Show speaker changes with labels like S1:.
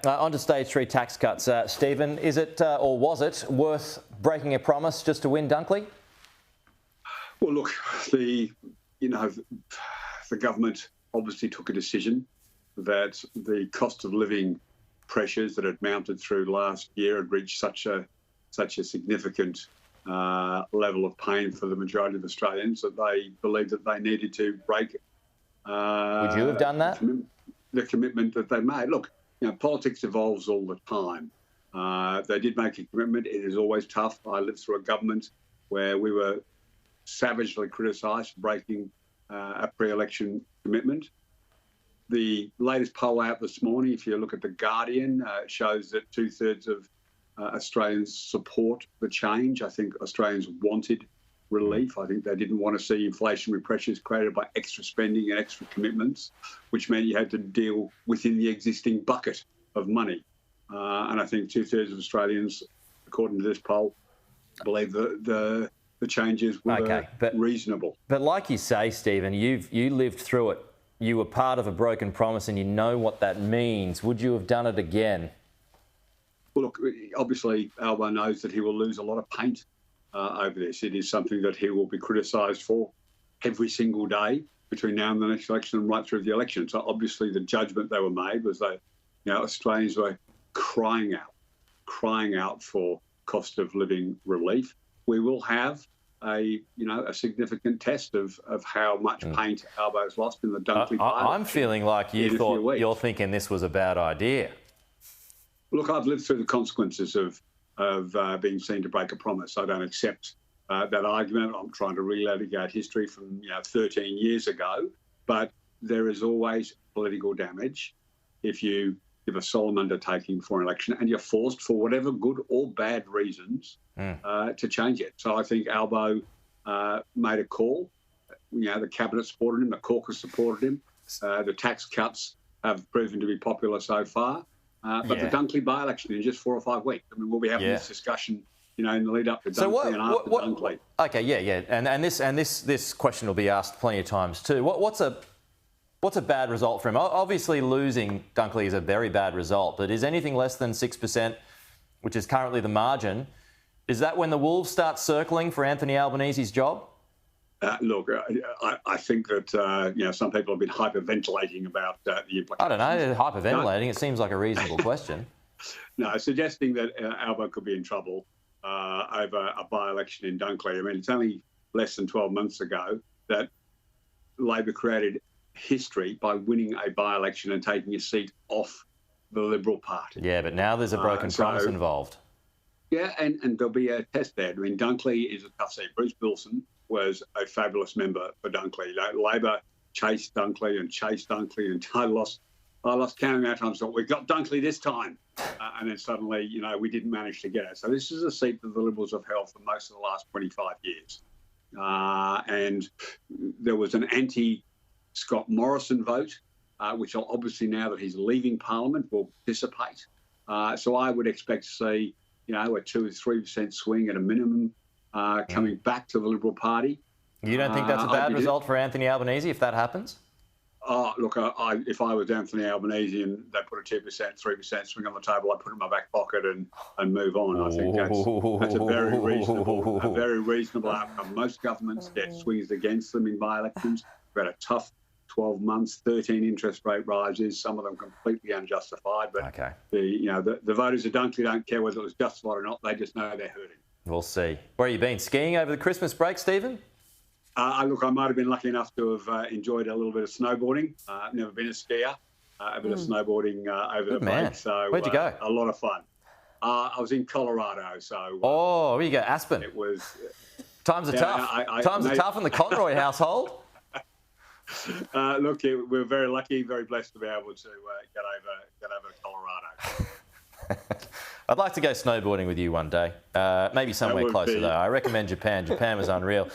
S1: On to stage 3 tax cuts. Stephen, is it or was it worth breaking a promise just to win Dunkley?
S2: Well, look, the government obviously took a decision that the cost of living pressures that had mounted through last year had reached such a significant level of pain for the majority of Australians that they believed that they needed to break.
S1: Would you have done that?
S2: The commitment that they made. Look, politics evolves all the time. They did make a commitment. It is always tough. I lived through a government where we were savagely criticised for breaking a pre-election commitment. The latest poll out this morning, if you look at The Guardian, shows that 2/3 of Australians support the change. I think Australians wanted relief. I think they didn't want to see inflationary pressures created by extra spending and extra commitments, which meant you had to deal within the existing bucket of money. And I think 2/3 of Australians, according to this poll, believe the changes were reasonable.
S1: But like you say, Stephen, you lived through it. You were part of a broken promise and you know what that means. Would you have done it again?
S2: Well, look, obviously, Albo knows that he will lose a lot of paint over this. It is something that he will be criticised for every single day between now and the next election and right through the election. So obviously the judgment they were made was that Australians were crying out for cost of living relief. We will have a significant test of how much paint Albo's lost in the Dunkley.
S1: I'm feeling like you're thinking this was a bad idea.
S2: Look, I've lived through the consequences of being seen to break a promise. I don't accept that argument. I'm trying to relitigate history from 13 years ago. But there is always political damage if you give a solemn undertaking for an election and you're forced, for whatever good or bad reasons, to change it. So I think Albo made a call. The cabinet supported him, the caucus supported him. The tax cuts have proven to be popular so far. But the Dunkley by-election in just 4 or 5 weeks. I mean, we'll be having this discussion, in the lead up to Dunkley and after Dunkley.
S1: Okay, yeah. And this question will be asked plenty of times too. What's a bad result for him? Obviously, losing Dunkley is a very bad result, but is anything less than 6%, which is currently the margin, is that when the Wolves start circling for Anthony Albanese's job?
S2: Look, I think that some people have been hyperventilating about the implications.
S1: I don't know, hyperventilating. It seems like a reasonable question.
S2: No, suggesting that Albo could be in trouble over a by-election in Dunkley. I mean, it's only less than 12 months ago that Labor created history by winning a by-election and taking a seat off the Liberal Party.
S1: Yeah, but now there's a broken promise involved.
S2: Yeah, and there'll be a test there. I mean, Dunkley is a tough seat. Bruce Bilson was a fabulous member for Dunkley. Labor chased Dunkley, and I lost counting how many times I thought, we've got Dunkley this time. And then suddenly, we didn't manage to get it. So this is a seat that the Liberals have held for most of the last 25 years. And there was an anti-Scott Morrison vote, which obviously now that he's leaving Parliament will dissipate. So I would expect to see, a 2 or 3% swing at a minimum coming back to the Liberal Party.
S1: You don't think that's a bad result for Anthony Albanese if that happens?
S2: Look, if I was Anthony Albanese and they put a 2%, 3% swing on the table, I'd put it in my back pocket and move on. I think that's a very reasonable outcome. Most governments get swings against them in by-elections. We've had a tough 12 months, 13 interest rate rises, some of them completely unjustified. But the voters of Dunkley don't care whether it was justified or not. They just know they're hurting.
S1: We'll see. Where have you been? Skiing over the Christmas break, Stephen?
S2: Look, I might have been lucky enough to have enjoyed a little bit of snowboarding. I've never been a skier. A bit of snowboarding over the break. So,
S1: where'd you go?
S2: A lot of fun. I was in Colorado. So.
S1: Where you go? Aspen.
S2: It was.
S1: Times are tough. Times are tough in the Conroy household.
S2: Look, we're very lucky, very blessed to be able to get over to Colorado.
S1: I'd like to go snowboarding with you one day. Maybe somewhere closer, though. I recommend Japan. Japan was unreal.